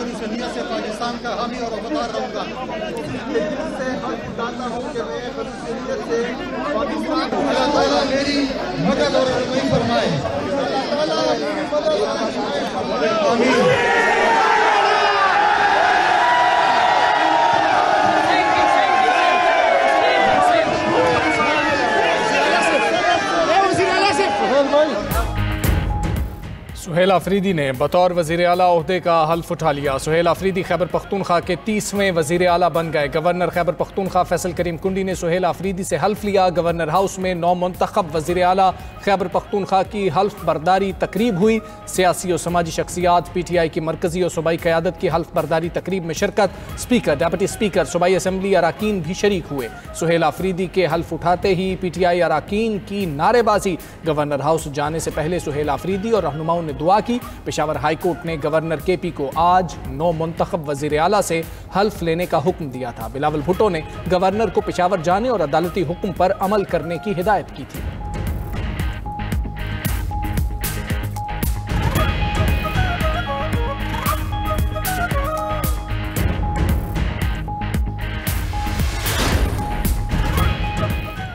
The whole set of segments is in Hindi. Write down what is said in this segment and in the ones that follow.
खलूस नियत से पाकिस्तान का हामी और वफादार रहूँगा। दिल से बताता हूँ कि मैं खलूस नियत से पाकिस्तान को अल्लाह ताला मेरी मदद और रहनुमाई फरमाए। आमीन। सुहेल आफरीदी ने बतौर वज़ीर आला ओहदे का हल्फ उठा लिया। सुहेल आफरीदी खैबर पख्तूनख्वा के 30वें वज़ीर आला बन गए। गवर्नर खैबर पख्तूनख्वा फैसल करीम कुंडी ने सुहेल आफरीदी से हल्फ लिया। गवर्नर हाउस में नौ मुंतखब वज़ीर आला खैबर पख्तूनख्वा की हल्फ बर्दारी तकरीब हुई। सियासी और समाजी शख्सियात, PTI की मरकजी और सूबाई क़यादत की हल्फ बर्दारी तकरीब में शिरकत। स्पीकर, डिप्टी स्पीकर, सूबाई असम्बली अराकीन भी शरीक हुए। सुहेल आफरीदी के हल्फ उठाते ही PTI अराकीन की नारेबाजी। गवर्नर हाउस जाने से पहले सुहेल आफरीदी और रहनुमाओं ने दुआ की। पेशावर हाई कोर्ट ने गवर्नर KP को आज 9 मुंतखब वज़ीर आला से हल्फ लेने का हुक्म दिया था। बिलावल भुट्टो ने गवर्नर को पेशावर जाने और अदालती हुक्म पर अमल करने की हिदायत की थी।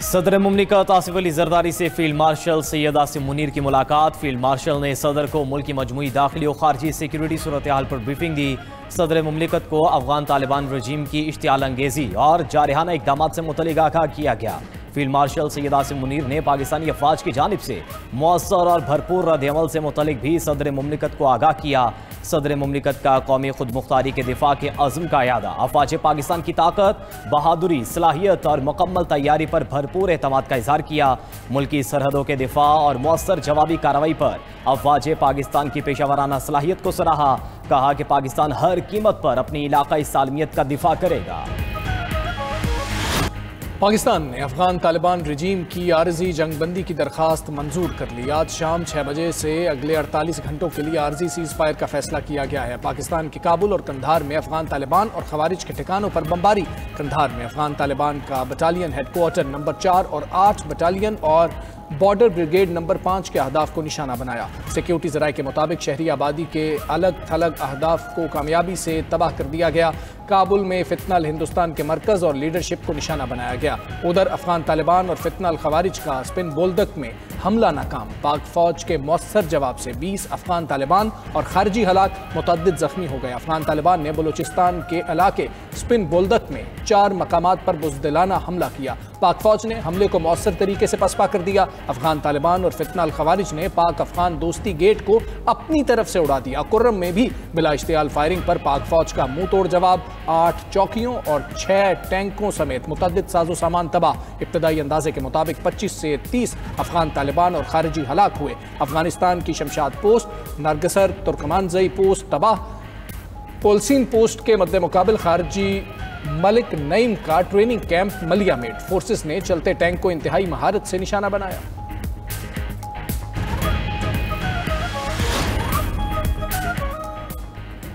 सदर मुमलिकत आसिफ अली जरदारी से फील्ड मार्शल सैयद आसिम मुनीर की मुलाकात। फील्ड मार्शल ने सदर को मुल्क की मजमूई दाखिली और खारजी सिक्योरिटी सूरत हाल पर ब्रीफिंग दी। सदर मुमलिकत को अफगान तालिबान रजीम की इश्तियाल अंगेजी और जारहाना इक़दाम से मुतल्लिक़ आगाह किया गया। फील्ड मार्शल सैयद आसिम मुनीर ने पाकिस्तानी अफवाज की जानिब से मौसर और भरपूर रद्द-ए-अमल से मुतल्लिक़ भी सदर मुमलिकत को आगाह किया। सदर मुमलिकत का कौमी खुद मुख्तारी के दिफा के अज़्म का यादा। अफवाज पाकिस्तान की ताकत, बहादुरी, सलाहियत और मुकम्मल तैयारी पर भरपूर एतमाद का इजहार किया। मुल्की सरहदों के दिफा और मौसर जवाबी कार्रवाई पर अफवाज पाकिस्तान की पेशावराना सलाहियत को सराहा। कहा कि पाकिस्तान हर कीमत पर अपनी इलाकाई सालमियत का दिफा करेगा। पाकिस्तान ने अफगान तालिबान रजीम की आर्जी जंगबंदी की दरख्वास्त मंजूर कर ली। आज शाम 6 बजे से अगले 48 घंटों के लिए आर्जी सीज फायर का फैसला किया गया है। पाकिस्तान के काबुल और कंधार में अफगान तालिबान और खवारिज के ठिकानों पर बमबारी। कंधार में अफगान तालिबान का बटालियन हेडक्वार्टर नंबर 4 और 8 बटालियन और बॉर्डर ब्रिगेड नंबर 5 के अहदाफ को निशाना बनाया। सिक्योरिटी ज़राए के मुताबिक शहरी आबादी के अलग थलग अहदाफ को कामयाबी से तबाह कर दिया गया। काबुल में फितनल हिंदुस्तान के मरकज़ और लीडरशिप को निशाना बनाया गया। उधर अफगान तालिबान और फितनल खवारिज का स्पिन बोल्दक में हमला नाकाम। पाक फौज के मौसर जवाब से 20 अफगान तालिबान और खारजी हलाक, मुतअद्दिद जख्मी हो गए। अफगान तालिबान ने बलूचिस्तान के इलाके स्पिन बोल्दक में 4 मकामात पर बुज़दिलाना हमला किया। पाक फौज ने हमले को मौसर तरीके से पसपा कर दिया। अफगान तालिबान और फितनल खवारिज ने पाक अफगान दोस्ती गेट को अपनी तरफ से उड़ा दिया। कुर्रम में भी बिला इश्तियाल फायरिंग पर पाक फौज का मुंह तोड़ जवाब। 8 चौकियों और 6 टैंकों समेत मुतअद्दिद साजो सामान तबाह। इब्तदाई अंदाजे के मुताबिक 25 से 30 अफगान तालिबान और खारिजी हलाक हुए। अफगानिस्तान की शमशाद पोस्ट, नरगसर, तुर्कमानजई पोस्ट तबाह। पोलसीन पोस्ट के मद्दे मुकाबिल खारजी मलिक नईम का ट्रेनिंग कैंप मलिया में फोर्सेस ने चलते टैंक को इंतहाई महारत से निशाना बनाया।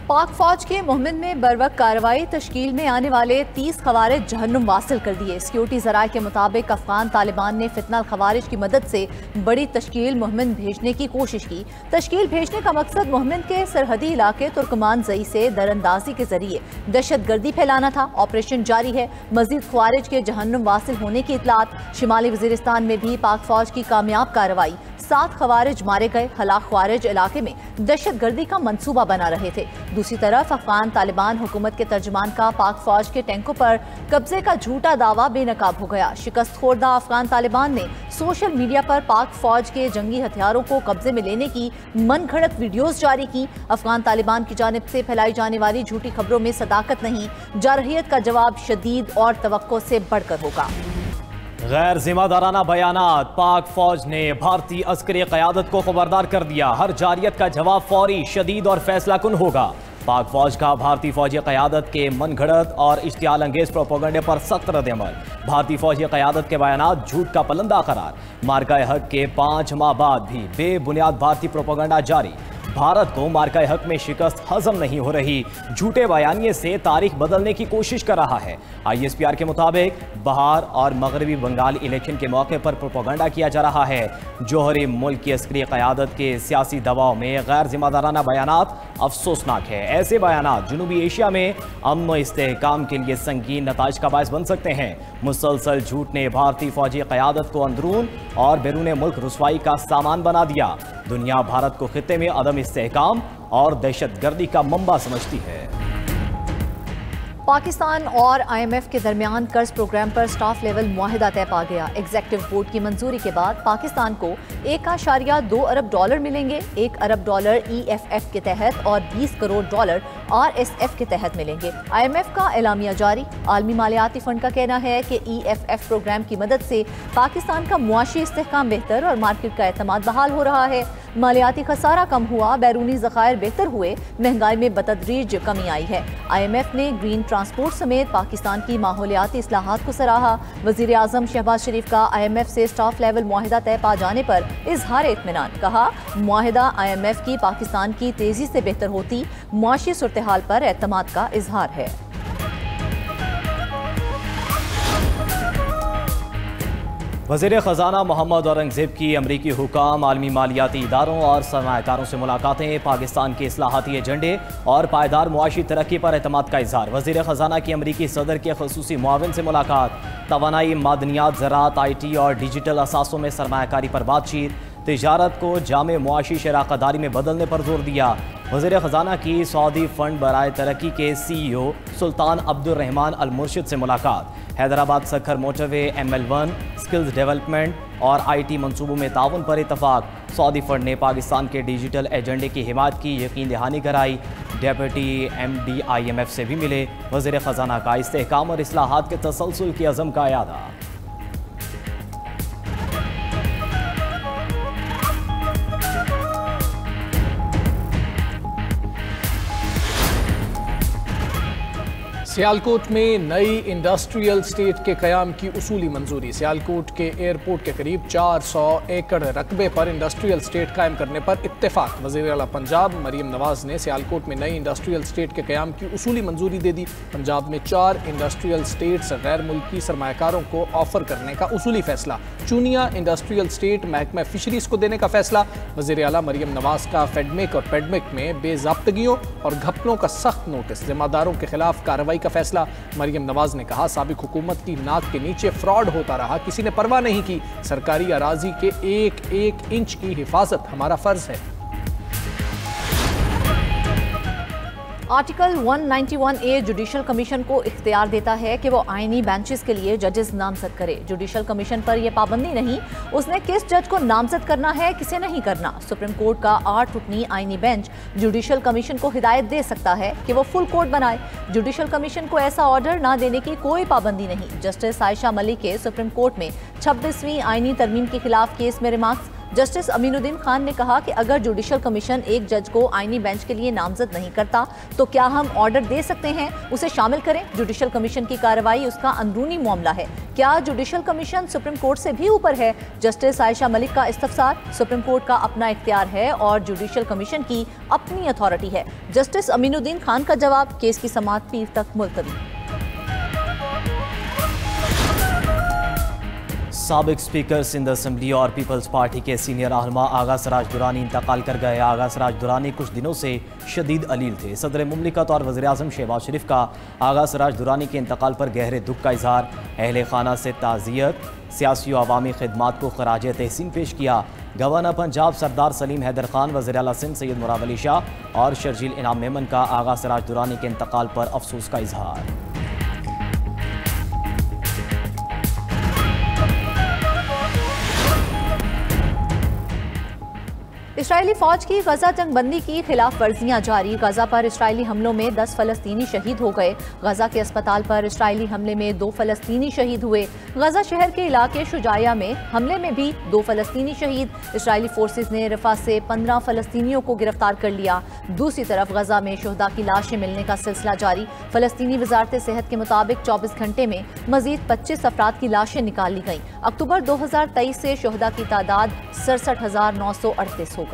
पाक फौज के मुहिम में बरवक्त कार्रवाई। तश्कील में आने वाले 30 खवारिज जहन्नुम वासिल कर दिए। सिक्योरिटी ज़राए के मुताबिक अफगान तालिबान ने फितनल खवारिज की मदद से बड़ी तश्कील मुहिम भेजने की कोशिश की। तश्कील भेजने का मकसद मुहिम के सरहदी इलाके तुर्कमानजई से दरअंदाजी के जरिए दहशत गर्दी फैलाना था। ऑपरेशन जारी है। मजीद खवारिज के जहन्नुम वासिल होने की इतलात। शिमाली वजीरिस्तान में भी पाक फौज की कामयाब कार्रवाई। 7 खवारिज मारे गए। हलाक खवारिज इलाके में दहशत गर्दी का मंसूबा बना रहे थे। दूसरी तरफ अफगान तालिबान हुकूमत के तर्जमान का पाक फौज के टैंकों पर कब्जे का झूठा दावा बेनकाब हो गया। शिकस्त खोर्दा अफगान तालिबान ने सोशल मीडिया पर पाक फौज के जंगी हथियारों को कब्जे में लेने की मन घड़त वीडियोस जारी की। अफगान तालिबान की जानिब से फैलाई जाने वाली झूठी खबरों में सदाकत नहीं, जारहियत का जवाब शदीद और तवक्को से बढ़कर होगा। गैर जिम्मेदाराना बयानात। पाक फौज ने भारतीय अस्करी क़यादत को खबरदार कर दिया। हर जारियत का जवाब फौरी, शदीद और फैसला कुन होगा। पाक फौज का भारतीय फौजी क़यादत के मनगढ़ंत और इश्तियाल अंगेज प्रोपेगेंडे पर सख्त रद्द-ए-अमल। भारतीय फौजी क़यादत के बयानात झूठ का पलंदा करार। मार्का हक के 5 माह बाद भी बेबुनियाद भारतीय प्रोपेगेंडा जारी। भारत को मार्का हक में शिकस्त हजम नहीं हो रही, झूठे बयानिए से तारीख बदलने की कोशिश कर रहा है। ISPR के मुताबिक बहार और मगरबी बंगाल इलेक्शन के मौके पर प्रोपेगेंडा किया जा रहा है। जोहरी मुल्क की अस्करी क़यादत के सियासी दबाव में गैर जिम्मेदाराना बयानात अफसोसनाक है। ऐसे बयानात जनूबी एशिया में अमन व इस्तेहकाम के लिए संगीन नताइज का बायस बन सकते हैं। मुसलसल झूठ ने भारतीय फौजी क़यादत को अंदरून और बैरून मुल्क रुसवाई का सामान बना दिया। दुनिया भारत को खित्ते में अदम इस्तेहकाम और दहशतगर्दी का मंबा समझती है। पाकिस्तान और IMF के दरमियान कर्ज प्रोग्राम पर स्टाफ लेवल मुआहिदा तय पा गया। एग्जीक्यूटिव बोर्ड की मंजूरी के बाद पाकिस्तान को $1.2 अरब मिलेंगे। $1 अरब EFF के तहत और $20 करोड़ RSF के तहत मिलेंगे। IMF का एलामिया जारी। आलमी मालियाती फंड का कहना है कि EFF प्रोग्राम की मदद से पाकिस्तान का मुआशी इस्तेहकाम बेहतर और मार्केट का एतमाद बहाल हो रहा है। मालियाती खसारा कम हुआ, बैरूनी ज़खायर बेहतर हुए, महंगाई में बतदरीज कमी आई है। IMF ने ग्रीन ट्रांसपोर्ट समेत पाकिस्तान की माहौलियाती इस्लाहात को सराहा। वज़ीर आज़म शहबाज शरीफ का IMF से स्टाफ लेवल मुआहिदा तय पा जाने पर इजहार इत्मीनान। कहा, मुआहिदा IMF की पाकिस्तान की तेजी से बेहतर होती मुआशी सूरत-ए-हाल पर एतमाद का इजहार है। वज़ीर ख़जाना मोहम्मद औरंगज़ेब की अमरीकी हुकाम, आलमी मालियाती इदारों और सरमायाकारों से मुलाकातें, पाकिस्तान के इस्लाहाती एजेंडे और पायदार मुआशी तरक्की पर एतमाद का इजहार। वज़ीर ख़जाना की अमरीकी सदर के ख़ुसूसी मुआविन से मुलाकात, तवानाई, मादनियात, ज़राअत, IT और डिजिटल असासों में सरमायाकारी पर बातचीत, तिजारत को जामे मुआशी शराकतदारी में बदलने पर जोर दिया। वज़ीर ख़जाना की सऊदी फंड बराए तरक्की के CEO सुल्तान अब्दुर्रहमान अल मुर्शिद से मुलाकात, Hyderabad Sukkur motorway, ML1, skills development और IT मंसूबों में ताउन पर इतफाक। सऊदी फंड ने पाकिस्तान के डिजिटल एजेंडे की हिमायत की यकीन दहानी कराई। डेप्यूटी MD IMF से भी मिले। वज़ीर ख़जाना का इस्तेहकाम और इस्लाहात के तसलसल के अज़म का यादा। सियालकोट में नई इंडस्ट्रियल स्टेट के क़याम की उसूली मंजूरी। सियालकोट के एयरपोर्ट के करीब 400 एकड़ रकबे पर इंडस्ट्रियल स्टेट कायम करने पर इत्तेफाक। वज़ीर आला पंजाब मरीम नवाज़ ने सियालकोट में नई इंडस्ट्रियल स्टेट के क़याम की उसूली मंजूरी दे दी। पंजाब में 4 इंडस्ट्रियल स्टेट्स गैर मुल्की सरमायाकारों को ऑफर करने का उसूली फैसला। चूनिया इंडस्ट्रियल स्टेट महकमा फिशरीज को देने का फैसला। वज़ीर आला मरीम नवाज़ का फेडमिक और पेडमिक में बेज़ाब्तगियों और घपलों का सख्त नोटिस, जिम्मेदारों के खिलाफ कार्रवाई का फैसला। मरियम नवाज ने कहा, साबिक हुकूमत की नाक के नीचे फ्रॉड होता रहा, किसी ने परवाह नहीं की। सरकारी अराजी के एक एक इंच की हिफाजत हमारा फर्ज है। आर्टिकल 191A जुडिशल कमीशन को इख्तियार देता है कि वो आईनी बेंचेस के लिए जजेस नामजद करे। जुडिशल कमीशन पर यह पाबंदी नहीं, उसने किस जज को नामजद करना है, किसे नहीं करना। सुप्रीम कोर्ट का 8 रुकनी आईनी बेंच जुडिशल कमीशन को हिदायत दे सकता है कि वो फुल कोर्ट बनाए। जुडिशल कमीशन को ऐसा ऑर्डर ना देने की कोई पाबंदी नहीं। जस्टिस आयशा मलिक के सुप्रीम कोर्ट में 26वीं आईनी तरमीम के खिलाफ केस में रिमार्क्स। जस्टिस अमीनुद्दीन खान ने कहा कि अगर जुडिशल कमीशन एक जज को आईनी बेंच के लिए नामजद नहीं करता तो क्या हम ऑर्डर दे सकते हैं उसे शामिल करें। जुडिशल कमीशन की कार्रवाई उसका अंदरूनी मामला है। क्या जुडिशल कमीशन सुप्रीम कोर्ट से भी ऊपर है? जस्टिस आयशा मलिक का इस्तफसार। सुप्रीम कोर्ट का अपना इख्तियार है और जुडिशल कमीशन की अपनी अथॉरिटी है। जस्टिस अमीनुद्दीन खान का जवाब, केस की समाअत पीर तक मुलतवी। साबिक स्पीकर सिंध असम्बली और पीपल्स पार्टी के सीनियर रहनुमा आगा सराज दुरानी इंतकाल कर गए। आगा सराज दुरानी कुछ दिनों से शदीद अलील थे। सदर मुमलिकत और वज़ीर आज़म शहबाज शरीफ का आगा सराज दुरानी के इंतकाल पर गहरे दुख का इजहार। अहले खाना से ताज़ियत, सियासी व अवामी खिदमात को खराज तहसीन पेश किया। गवर्नर पंजाब सरदार सलीम हैदर खान, वज़ीर आला सिंध सैयद मुराद अली शाह और शर्जील इनाम मेमन का आगा सराज दुरानी के इंतकाल पर अफसोस का इजहार। इसराइली फौज की गजा जंगबंदी की खिलाफ वर्जियां जारी। गजा पर इसराइली हमलों में 10 फलस्तीनी शहीद हो गए। गजा के अस्पताल पर इसराइली हमले में 2 फलस्तीनी शहीद हुए। गजा शहर के इलाके शुजाया में हमले में भी 2 फलस्तीनी शहीद। इसराइली फोर्सेस ने रफा से 15 फलस्तीनियों को गिरफ्तार कर लिया। दूसरी तरफ गजा में शहदा की लाशें मिलने का सिलसिला जारी। फलस्तीनी वजारत सेहत के मुताबिक 24 घंटे में मजीद 25 अफराद की लाशें निकाल ली गईं। अक्टूबर 2023 से शहदा की तादाद 67,938 हो गई।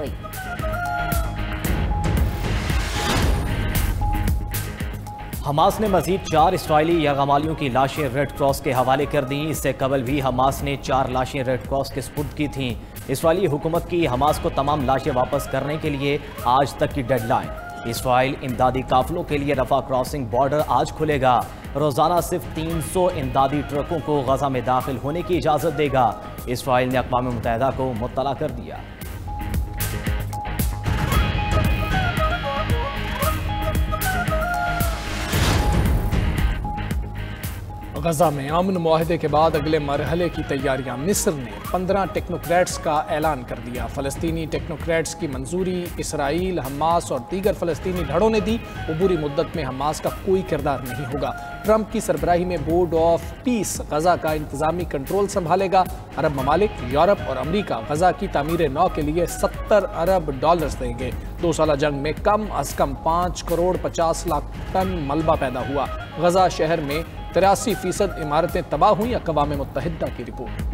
हमास ने मजीद 4 इसराइली यरगमालियों की लाशें रेड क्रॉस के हवाले कर दी। इससे कबल भी हमास ने 4 लाशें रेड क्रॉस के सुपुर्द की थीं। इसराइली हुकूमत की हमास को तमाम लाशें वापस करने के लिए आज तक की डेडलाइन। इसराइल इमदादी काफिलों के लिए रफा क्रॉसिंग बॉर्डर आज खुलेगा। रोजाना सिर्फ 300 इमदादी ट्रकों को गजा में दाखिल होने की इजाजत देगा। इसराइल ने अक़वाम मुत्तहिदा को मुत्तला कर दिया। गजा में अमन मुआहदे के बाद अगले मरहले की तैयारियां। मिस्र ने 15 टेक्नोक्रेट्स का ऐलान कर दिया। फ़लस्तीनी टेक्नोक्रेट्स की मंजूरी इसराइल, हमास और दीगर फ़लस्तीनी धड़ों ने दी। अबूरी मुद्दत में हमास का कोई किरदार नहीं होगा। ट्रंप की सरबराही में बोर्ड ऑफ पीस गजा का इंतजामी कंट्रोल संभालेगा। अरब ममालिक, यूरोप और अमरीका गजा की तामीर नौ के लिए $70 अरब देंगे। 2 साला जंग में कम अज कम 5 करोड़ 50 लाख टन मलबा पैदा हुआ। गजा शहर में 83% इमारतें तबाह हुई। अक़वाम मुत्तहिदा की रिपोर्ट।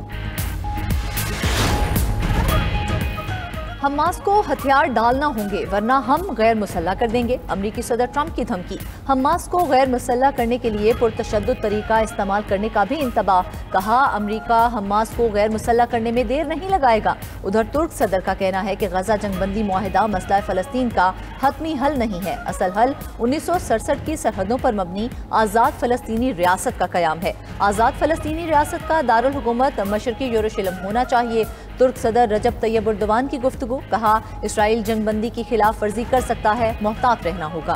हमास को हथियार डालना होंगे वरना हम गैर मुसल्लह कर देंगे। अमरीकी सदर ट्रंप की धमकी। हमास को गैर मुसल्लह करने के लिए पुरतशद्दुद तरीका इस्तेमाल करने का भी इंतबाह। कहा अमरीका हमास को गैर मुसल्लह करने में देर नहीं लगाएगा। उधर तुर्क सदर का कहना है कि गजा जंगबंदी मुआहिदा मसला फ़लस्तीन का हतमी हल नहीं है। असल हल 1967 की सरहदों पर मबनी आज़ाद फ़लस्तीनी रियासत का क़याम है। आज़ाद फ़लस्तीनी रियासत का दारुल हुकूमत मशरक़ी यरूशलेम होना चाहिए। तुर्क सदर रजब तैयब एर्दोगान की गुफ्तगू। कहा इसराइल जंगबंदी की खिलाफ वर्जी कर सकता है, मोहतात रहना होगा।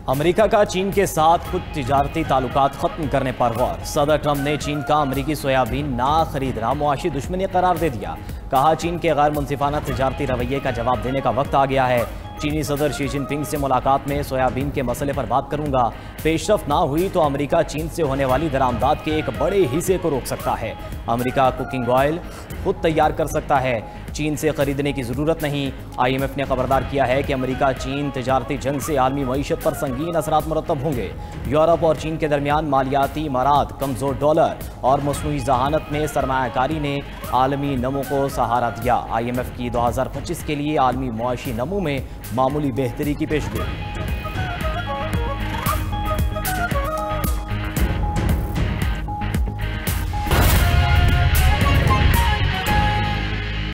अमेरिका का चीन के साथ कुछ तिजारती ताल्लुकात खत्म करने पर गौर। सदर ट्रंप ने चीन का अमरीकी सोयाबीन ना खरीदना मुआशी दुश्मनी करार दे दिया। कहा चीन के गैर मुनसिफाना तिजारती रवैये का जवाब देने का वक्त आ गया है। चीनी सदर शी जिनपिंग से मुलाकात में सोयाबीन के मसले पर बात करूंगा। पेशरफ ना हुई तो अमेरिका चीन से होने वाली दरामदाद के एक बड़े हिस्से को रोक सकता है। अमेरिका कुकिंग ऑयल खुद तैयार कर सकता है, चीन से खरीदने की जरूरत नहीं। IMF ने खबरदार किया है कि अमेरिका चीन तिजारती जंग से आलमी मईशत पर संगीन असरात मुरतब होंगे। यूरोप और चीन के दरमियान मालियाती इमारात, कमजोर डॉलर और मसनूई जहानत में सरमायाकारी ने आलमी नमो को सहारा दिया। IMF की 2025 के लिए आलमी मुआशी नमो में मामूली बेहतरी की पेशगोई।